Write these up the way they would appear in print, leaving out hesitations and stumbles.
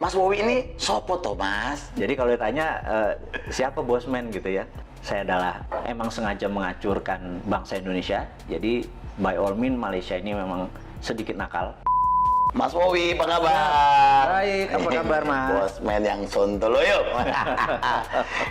Mas Wowi ini sopo toh Mas? Jadi kalau ditanya siapa bosman gitu ya, saya adalah emang sengaja mengacurkan bangsa Indonesia. Jadi by all means Malaysia ini memang sedikit nakal. Mas Wowi, apa kabar? Baik, apa kabar Mas? Bosman yang sontolo yuk.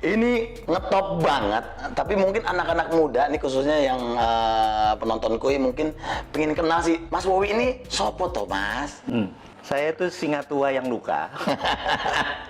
Ini ngetop banget, tapi mungkin anak-anak muda nih khususnya yang penontonku ini mungkin pengen kenal sih. Mas Wowi ini sopo toh Mas? Saya itu singa tua yang luka.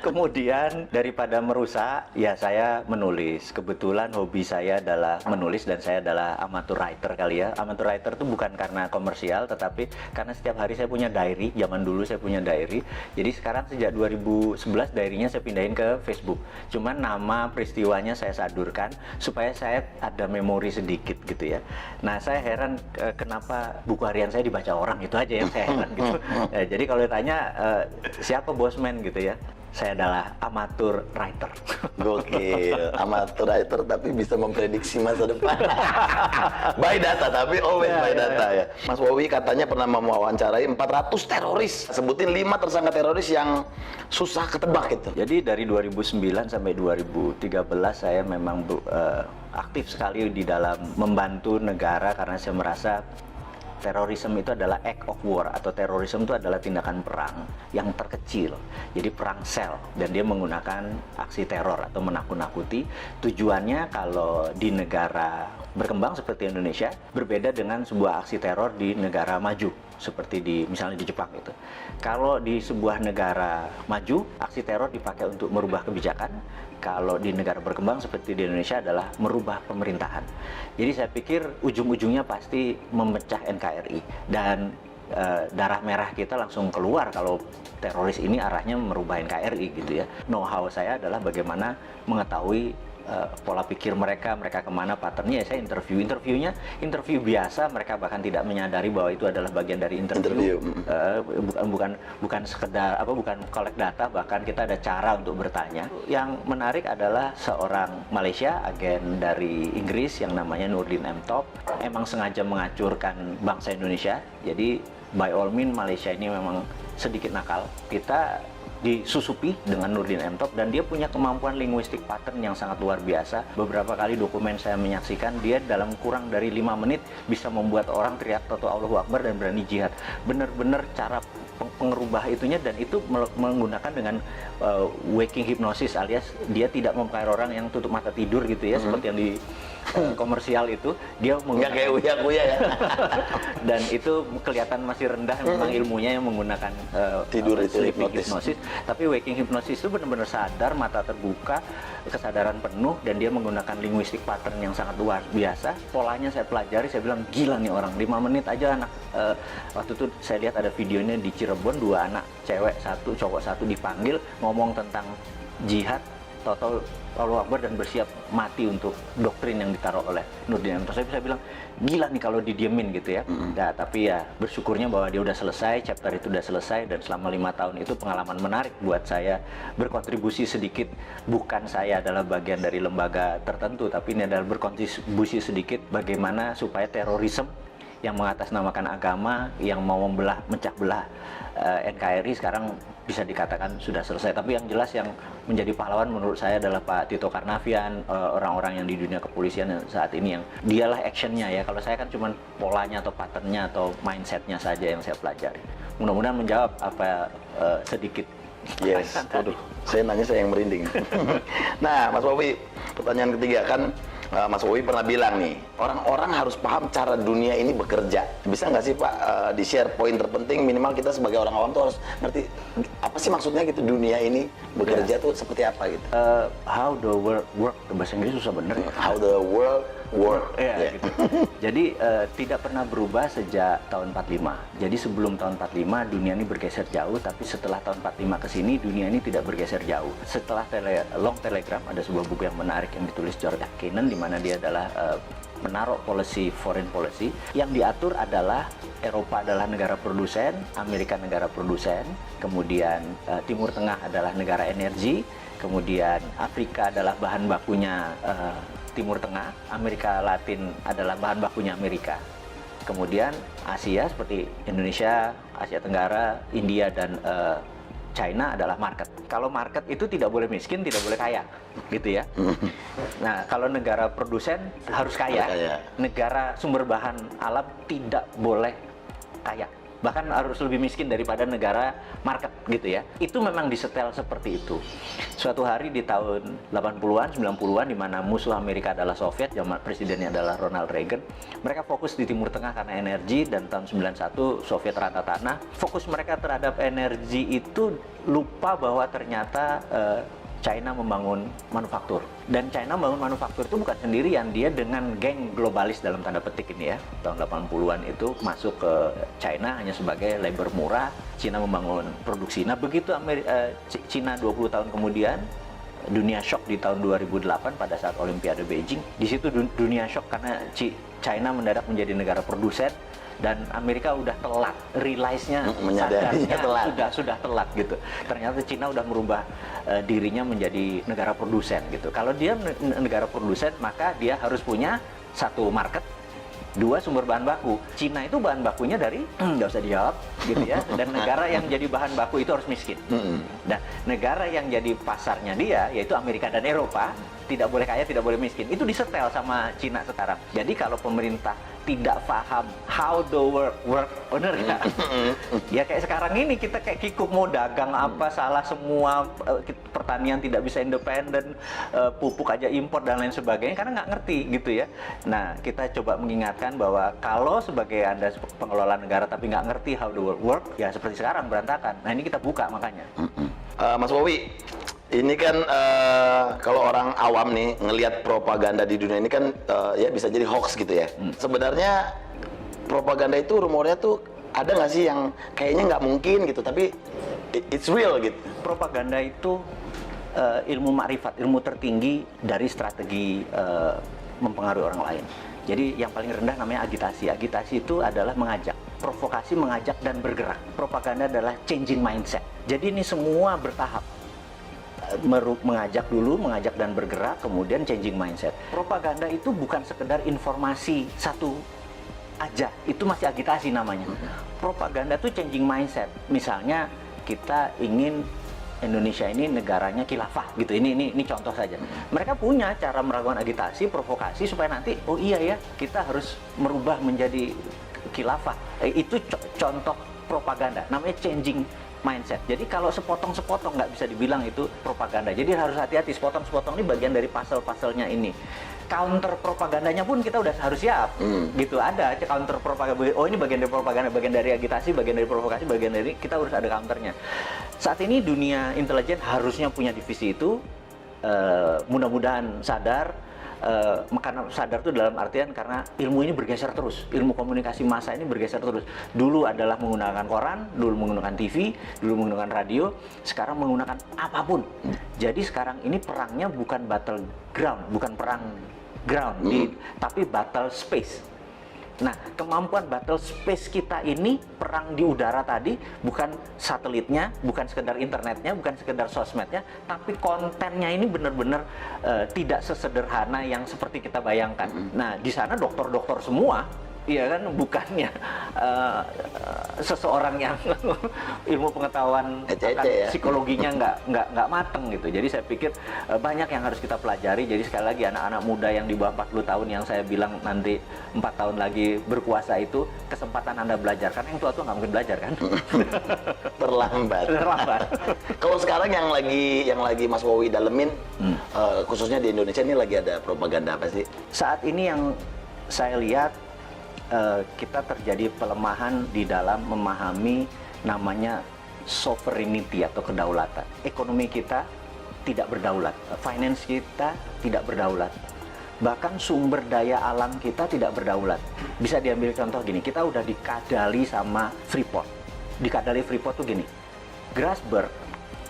Kemudian daripada merusak, ya saya menulis. Kebetulan hobi saya adalah menulis dan saya adalah amateur writer kali ya. Amateur writer itu bukan karena komersial, tetapi karena setiap hari saya punya diary. Zaman dulu saya punya diary. Jadi sekarang sejak 2011 diary-nya saya pindahin ke Facebook. Cuman nama peristiwanya saya sadurkan supaya saya ada memori sedikit gitu ya. Nah saya heran kenapa buku harian saya dibaca orang, itu aja yang saya heran gitu. Jadi kalau tanya siapa bosman gitu ya, saya adalah amatur writer. Gokil, amatur writer tapi bisa memprediksi masa depan. By data, tapi always by data ya. Mas Wowi katanya pernah mewawancarai 400 teroris. Sebutin 5 tersangka teroris yang susah ketebak gitu. Jadi dari 2009 sampai 2013 saya memang aktif sekali di dalam membantu negara karena saya merasa terorisme itu adalah act of war, atau terorisme itu adalah tindakan perang yang terkecil. Jadi perang sel, dan dia menggunakan aksi teror atau menakut-nakuti. Tujuannya kalau di negara berkembang seperti Indonesia berbeda dengan sebuah aksi teror di negara maju seperti misalnya di Jepang itu. Kalau di sebuah negara maju, aksi teror dipakai untuk merubah kebijakan. Kalau di negara berkembang seperti di Indonesia adalah merubah pemerintahan. Jadi saya pikir ujung-ujungnya pasti memecah NKRI, dan darah merah kita langsung keluar kalau teroris ini arahnya merubah NKRI gitu ya. Know-how saya adalah bagaimana mengetahui pola pikir mereka kemana, patternnya. Ya saya interviewnya interview biasa, mereka bahkan tidak menyadari bahwa itu adalah bagian dari interview. Bukan sekedar bukan collect data, bahkan kita ada cara untuk bertanya. Yang menarik adalah seorang Malaysia, agen dari Inggris yang namanya Nurdin M. Top, emang sengaja mengacurkan bangsa Indonesia. Jadi by all means Malaysia ini memang sedikit nakal. Kita disusupi dengan Nurdin M. Top, dan dia punya kemampuan linguistik pattern yang sangat luar biasa. Beberapa kali dokumen saya menyaksikan, dia dalam kurang dari 5 menit bisa membuat orang teriak Toto Allahu Akbar dan berani jihad. Bener-bener cara pengerubah itunya, dan itu menggunakan dengan waking hypnosis, alias dia tidak mempengaruhi orang yang tutup mata tidur gitu ya, seperti yang di komersial itu. Dia nggak kayak uya-uya ya. Dan itu kelihatan masih rendah memang ilmunya yang menggunakan tidur itu sleeping hypnosis. Tapi waking hypnosis itu benar-benar sadar, mata terbuka, kesadaran penuh, dan dia menggunakan linguistik pattern yang sangat luar biasa. Polanya saya pelajari, saya bilang gila nih orang, 5 menit aja anak. Waktu itu saya lihat ada videonya di Cirebon, 2 anak, cewek 1, cowok 1 dipanggil ngomong tentang jihad, Toto Allahu Akbar, dan bersiap mati untuk doktrin yang ditaruh oleh Nurdin M. Top. Saya bilang gila nih kalau didiemin gitu ya. Nah, tapi ya bersyukurnya bahwa dia udah selesai, chapter itu udah selesai, dan selama 5 tahun itu pengalaman menarik buat saya, berkontribusi sedikit. Bukan saya adalah bagian dari lembaga tertentu, tapi ini adalah berkontribusi sedikit bagaimana supaya terorisme yang mengatasnamakan agama, yang mau mecah belah NKRI sekarang bisa dikatakan sudah selesai. Tapi yang jelas yang menjadi pahlawan menurut saya adalah Pak Tito Karnavian, orang-orang yang di dunia kepolisian saat ini, yang dialah actionnya ya. Kalau saya kan cuma polanya atau patternnya atau mindsetnya saja yang saya pelajari. Mudah-mudahan menjawab apa sedikit. Yes, waduh, saya nanya saya yang merinding. Nah, Mas Wowi, pertanyaan ketiga kan, Mas Wowi pernah bilang nih, orang-orang harus paham cara dunia ini bekerja. Bisa nggak sih Pak di-share poin terpenting, minimal kita sebagai orang awam tuh harus ngerti apa sih maksudnya gitu, dunia ini bekerja tuh seperti apa gitu. How the world work, bahasa Inggris susah bener ya. How the world work. Gitu. Jadi tidak pernah berubah sejak tahun 45. Jadi sebelum tahun 45 dunia ini bergeser jauh, tapi setelah tahun 45 ke sini dunia ini tidak bergeser jauh. Setelah Long Telegram, ada sebuah buku yang menarik yang ditulis George Kennan, di mana dia adalah menaruh foreign policy yang diatur adalah Eropa adalah negara produsen, Amerika negara produsen, kemudian Timur Tengah adalah negara energi, kemudian Afrika adalah bahan bakunya Timur Tengah, Amerika Latin adalah bahan bakunya Amerika. Kemudian Asia seperti Indonesia, Asia Tenggara, India, dan China adalah market. Kalau market itu tidak boleh miskin, tidak boleh kaya, gitu ya. Nah, kalau negara produsen harus kaya, negara sumber bahan alam tidak boleh kaya. Bahkan harus lebih miskin daripada negara market, gitu ya. Itu memang disetel seperti itu. Suatu hari di tahun 80-an, 90-an, di mana musuh Amerika adalah Soviet, zaman presidennya adalah Ronald Reagan, mereka fokus di Timur Tengah karena energi, dan tahun 91 Soviet rata tanah. Fokus mereka terhadap energi itu lupa bahwa ternyata China membangun manufaktur. Dan China membangun manufaktur itu bukan sendirian, dia dengan geng globalis dalam tanda petik ini ya. Tahun 80-an itu masuk ke China hanya sebagai labor murah, China membangun produksi. Nah, begitu China 20 tahun kemudian, dunia shock di tahun 2008 pada saat Olimpiade Beijing. Di situ dunia shock karena China mendadak menjadi negara produsen, dan Amerika udah telat, realize-nya, menyadarinya telat. sudah telat gitu. Ternyata Cina udah merubah dirinya menjadi negara produsen gitu. Kalau dia negara produsen, maka dia harus punya satu market, dua sumber bahan baku. Cina itu bahan bakunya dari nggak usah dijawab gitu ya. Dan negara yang jadi bahan baku itu harus miskin. Nah, negara yang jadi pasarnya dia yaitu Amerika dan Eropa tidak boleh kaya, tidak boleh miskin. Itu disetel sama Cina sekarang. Jadi kalau pemerintah tidak paham how the work, bener nggak? Ya kayak sekarang ini kita kayak kikuk mau dagang apa, salah semua, pertanian tidak bisa independen, pupuk aja impor dan lain sebagainya karena nggak ngerti gitu ya. Nah, kita coba mengingatkan bahwa kalau sebagai Anda pengelola negara tapi nggak ngerti how the work, ya seperti sekarang berantakan. Nah, ini kita buka makanya. Mas Wowi, ini kan kalau orang awam nih ngelihat propaganda di dunia ini kan ya bisa jadi hoax gitu ya. Sebenarnya propaganda itu rumornya tuh ada nggak sih yang kayaknya nggak mungkin gitu, tapi it's real gitu. Propaganda itu ilmu makrifat, ilmu tertinggi dari strategi mempengaruhi orang lain. Jadi yang paling rendah namanya agitasi. Agitasi itu adalah mengajak, provokasi, mengajak dan bergerak. Propaganda adalah changing mindset. Jadi ini semua bertahap. Mengajak dulu, mengajak dan bergerak, kemudian changing mindset. Propaganda itu bukan sekedar informasi satu aja, itu masih agitasi namanya. Propaganda itu changing mindset. Misalnya kita ingin Indonesia ini negaranya khilafah gitu. Ini contoh saja. Mereka punya cara melakukan agitasi, provokasi supaya nanti oh iya ya, kita harus merubah menjadi khilafah. Itu contoh propaganda, namanya changing mindset. Jadi kalau sepotong-sepotong nggak bisa dibilang itu propaganda. Jadi harus hati-hati, sepotong-sepotong ini bagian dari pasal-pasalnya ini. Counter propagandanya pun kita udah harus siap. Gitu, ada counter propaganda. Oh, ini bagian dari propaganda, bagian dari agitasi, bagian dari provokasi, bagian dari, kita harus ada counternya. Saat ini dunia intelijen harusnya punya divisi itu. Mudah-mudahan sadar. Karena sadar itu dalam artian karena ilmu ini bergeser terus, ilmu komunikasi massa ini bergeser terus. Dulu adalah menggunakan koran, dulu menggunakan TV, dulu menggunakan radio, sekarang menggunakan apapun. Jadi sekarang ini perangnya bukan battle ground, bukan perang ground, tapi battle space. Nah, kemampuan battle space kita ini, perang di udara tadi, bukan satelitnya, bukan sekedar internetnya, bukan sekedar sosmednya, tapi kontennya ini benar-benar tidak sesederhana yang seperti kita bayangkan. Nah, di sana dokter-dokter semua, iya kan, bukannya seseorang yang ilmu pengetahuan psikologinya nggak mateng gitu. Jadi saya pikir banyak yang harus kita pelajari. Jadi sekali lagi anak-anak muda yang di bawah 40 tahun yang saya bilang nanti 4 tahun lagi berkuasa itu, kesempatan Anda belajar. Karena yang tua-tua nggak mungkin belajar kan? Terlambat. Kalau sekarang yang lagi Mas Wowi dalemin, khususnya di Indonesia ini lagi ada propaganda apa sih? Saat ini yang saya lihat kita terjadi pelemahan di dalam memahami namanya sovereignty atau kedaulatan. Ekonomi kita tidak berdaulat, finance kita tidak berdaulat, bahkan sumber daya alam kita tidak berdaulat. Bisa diambil contoh gini, kita udah dikadali sama Freeport. Dikadali Freeport tuh gini, Grasberg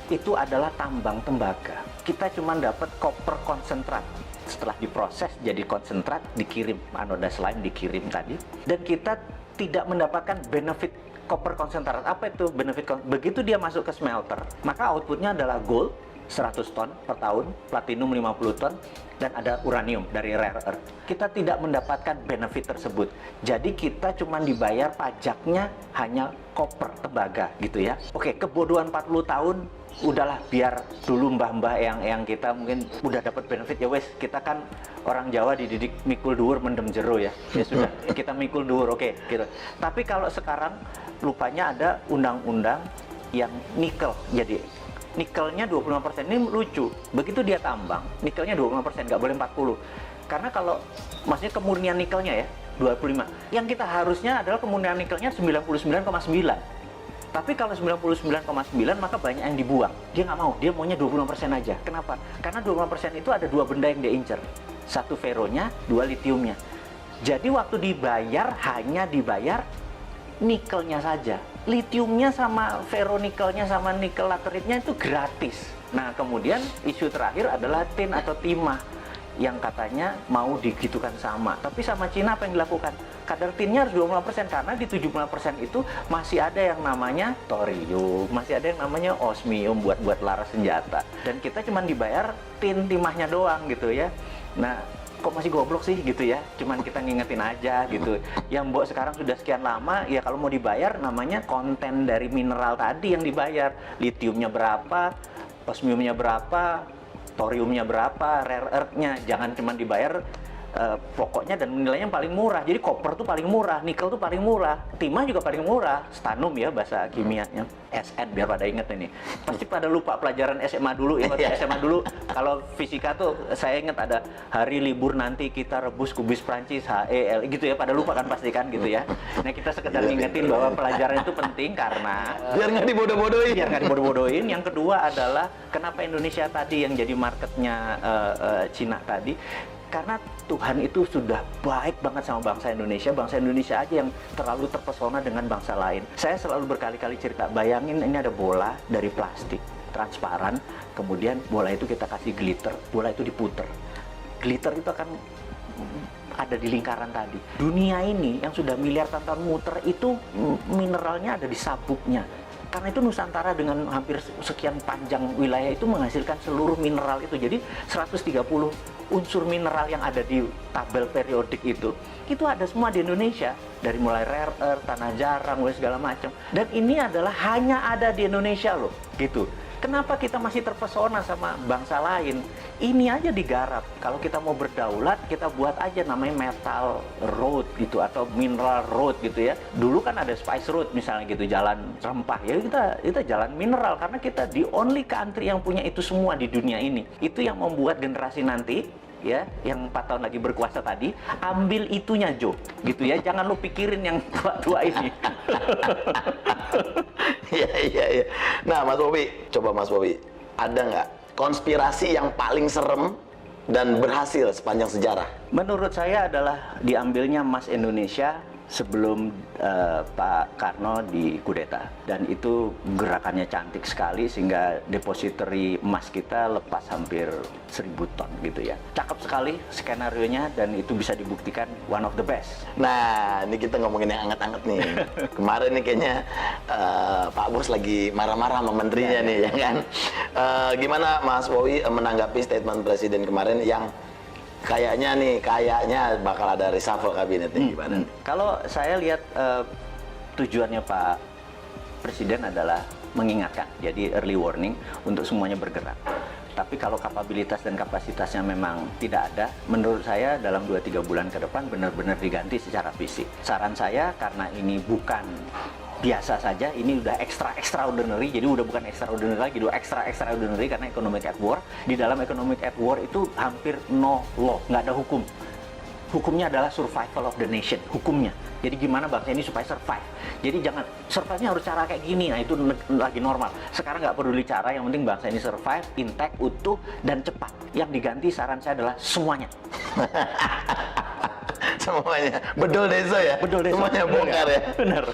itu adalah tambang tembaga. Kita cuma dapat koper konsentrat. Setelah diproses jadi konsentrat, dikirim anoda slime, dikirim tadi, dan kita tidak mendapatkan benefit koper konsentrat. Apa itu benefit? Begitu dia masuk ke smelter, maka outputnya adalah gold, 100 ton per tahun, platinum 50 ton, dan ada uranium dari rare earth. Kita tidak mendapatkan benefit tersebut. Jadi kita cuma dibayar pajaknya hanya koper, tembaga gitu ya. Oke, kebodohan 40 tahun, udahlah biar dulu mbah-mbah yang kita mungkin udah dapat benefit ya wes, kita kan orang Jawa dididik mikul dhuwur mendem jero ya. Ya sudah, kita mikul dhuwur, oke gitu. Tapi kalau sekarang lupanya ada undang-undang yang nikel, jadi nikelnya 25%. Ini lucu, begitu dia tambang, nikelnya 25%, nggak boleh 40. Karena kalau, maksudnya kemurnian nikelnya ya, 25. Yang kita harusnya adalah kemurnian nikelnya 99,9. Tapi kalau 99,9 maka banyak yang dibuang. Dia nggak mau, dia maunya 25% aja. Kenapa? Karena 25% itu ada dua benda yang dia incer. Satu feronya, dua litiumnya. Jadi waktu dibayar, hanya dibayar nikelnya saja. Litiumnya sama ferronikelnya sama nikel lateritnya itu gratis. Nah, kemudian isu terakhir adalah tin atau timah yang katanya mau digitukan sama. Tapi sama Cina apa yang dilakukan? Kadar tinnya harus 25% karena di 75% itu masih ada yang namanya thorium, masih ada yang namanya osmium buat laras senjata. Dan kita cuma dibayar tin timahnya doang gitu ya. Nah, kok masih goblok sih gitu ya, cuman kita ngingetin aja gitu. Yang mbok sekarang sudah sekian lama, ya kalau mau dibayar namanya konten dari mineral tadi yang dibayar. Litiumnya berapa, osmiumnya berapa, thoriumnya berapa, rare earth-nya. Jangan cuma dibayar pokoknya dan nilainya paling murah. Jadi koper tuh paling murah, nikel tuh paling murah, timah juga paling murah, stannum ya bahasa kimianya, SN biar pada inget ini. Pasti pada lupa pelajaran SMA dulu ya, waktu SMA dulu kalau fisika tuh saya inget ada hari libur nanti kita rebus kubis Prancis HEL gitu ya, pada lupa kan pasti kan gitu ya. Nah kita sekedar ngingetin bahwa pelajaran itu penting karena biar nggak dibodoh-bodohin. Biar nggak dibodoh-bodohin. Yang kedua adalah kenapa Indonesia tadi yang jadi marketnya Cina tadi. Karena Tuhan itu sudah baik banget sama bangsa Indonesia aja yang terlalu terpesona dengan bangsa lain. Saya selalu berkali-kali cerita, bayangin ini ada bola dari plastik, transparan, kemudian bola itu kita kasih glitter, bola itu diputer. Glitter itu akan ada di lingkaran tadi. Dunia ini yang sudah miliar tahun muter itu mineralnya ada di sabuknya. Karena itu Nusantara dengan hampir sekian panjang wilayah itu menghasilkan seluruh mineral itu. Jadi 130 unsur mineral yang ada di tabel periodik itu ada semua di Indonesia. Dari mulai rare earth, tanah jarang, segala macam. Dan ini adalah hanya ada di Indonesia loh, gitu. Kenapa kita masih terpesona sama bangsa lain? Ini aja digarap. Kalau kita mau berdaulat, kita buat aja namanya metal road gitu atau mineral road gitu ya. Dulu kan ada spice road misalnya gitu, jalan rempah ya, kita jalan mineral karena kita the only country yang punya itu semua di dunia ini. Itu yang membuat generasi nanti ya, yang 4 tahun lagi berkuasa tadi, ambil itunya Jo, gitu ya. Jangan lu pikirin yang tua-tua ini. Iya. Nah, Mas Bobi, coba Mas Bobi, ada nggak konspirasi yang paling serem dan berhasil sepanjang sejarah? Menurut saya adalah diambilnya emas Indonesia sebelum Pak Karno dikudeta, dan itu gerakannya cantik sekali sehingga depository emas kita lepas hampir 1000 ton gitu ya. Cakep sekali skenarionya dan itu bisa dibuktikan one of the best. Nah, ini kita ngomongin yang anget-anget nih. Kemarin nih kayaknya Pak Bos lagi marah-marah sama menterinya nih, ya kan? Gimana Mas Bowi menanggapi statement Presiden kemarin yang kayaknya bakal ada reshuffle kabinet nih, gimana? Kalau saya lihat tujuannya Pak Presiden adalah mengingatkan, jadi early warning untuk semuanya bergerak. Tapi kalau kapabilitas dan kapasitasnya memang tidak ada, menurut saya dalam 2-3 bulan ke depan benar-benar diganti secara fisik. Saran saya, karena ini bukan biasa saja, ini udah extraordinary, jadi udah bukan extraordinary lagi, udah extraordinary karena economic at war. Di dalam economic at war itu hampir no law, nggak ada hukum. Hukumnya adalah survival of the nation, hukumnya. Jadi gimana bangsa ini supaya survive. Jadi jangan, survive-nya harus cara kayak gini, nah itu lagi normal. Sekarang nggak peduli cara, yang penting bangsa ini survive, intact, utuh, dan cepat. Yang diganti saran saya adalah semuanya. Semuanya, bedol desa ya? Bedol desa. Semuanya bongkar ya? Benar.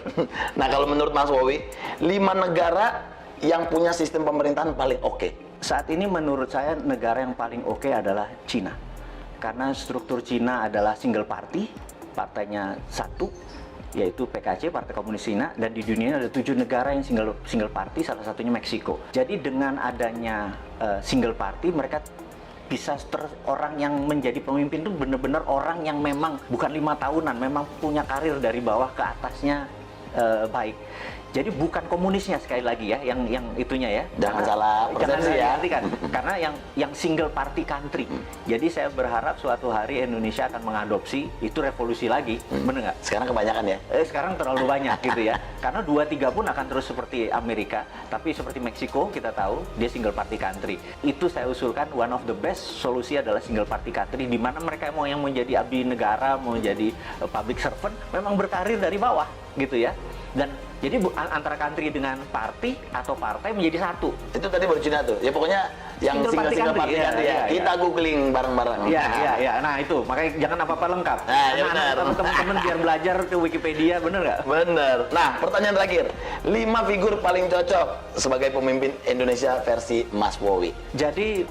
Nah, kalau menurut Mas Bowi, 5 negara yang punya sistem pemerintahan paling oke. Saat ini menurut saya negara yang paling oke adalah Cina. Karena struktur Cina adalah single party, partainya satu, yaitu PKC, Partai Komunis Cina, dan di dunia ada 7 negara yang single party, salah satunya Meksiko. Jadi dengan adanya single party, mereka bisa orang yang menjadi pemimpin itu benar-benar orang yang memang bukan 5 tahunan, memang punya karir dari bawah ke atasnya baik. Jadi bukan komunisnya sekali lagi ya, yang itunya ya. Jangan salah persepsi ya. Kan? Karena yang single party country. Jadi saya berharap suatu hari Indonesia akan mengadopsi itu revolusi lagi, bener nggak? Sekarang kebanyakan ya. Sekarang terlalu banyak gitu ya. Karena 2-3 pun akan terus seperti Amerika, tapi seperti Meksiko kita tahu dia single party country. Itu saya usulkan one of the best solusi adalah single party country, di mana mereka mau yang menjadi abdi negara, mau jadi public servant, memang berkarir dari bawah gitu ya. Dan jadi antara country dengan party atau partai menjadi satu. Itu tadi baru Cina tuh. Ya pokoknya yang single party country ya. Kita googling bareng-bareng. Iya. Nah itu, makanya jangan apa-apa lengkap. Nah, ya benar. Teman-teman biar belajar ke Wikipedia, bener nggak? Bener. Nah, pertanyaan terakhir. 5 figur paling cocok sebagai pemimpin Indonesia versi Mas Wowi. Jadi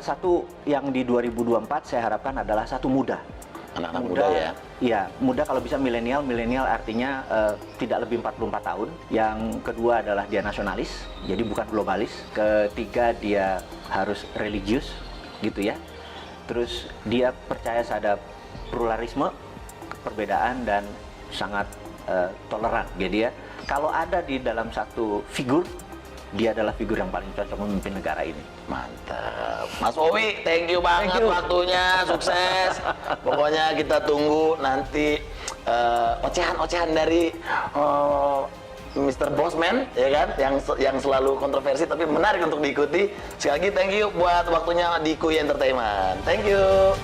satu yang di 2024 saya harapkan adalah satu muda. Anak-anak muda ya? Iya, muda kalau bisa milenial. Milenial artinya tidak lebih 44 tahun. Yang kedua adalah dia nasionalis, jadi bukan globalis. Ketiga dia harus religius, gitu ya. Terus dia percaya pada pluralisme, perbedaan, dan sangat toleran. Jadi ya, kalau ada di dalam satu figur, dia adalah figur yang paling cocok memimpin negara ini. Mantap. Mas Wowi, thank you banget waktunya, sukses. Pokoknya kita tunggu nanti ocehan-ocehan dari Mr. Bosman, ya kan, yang selalu kontroversi tapi menarik untuk diikuti. Sekali lagi thank you buat waktunya di Kui Entertainment. Thank you.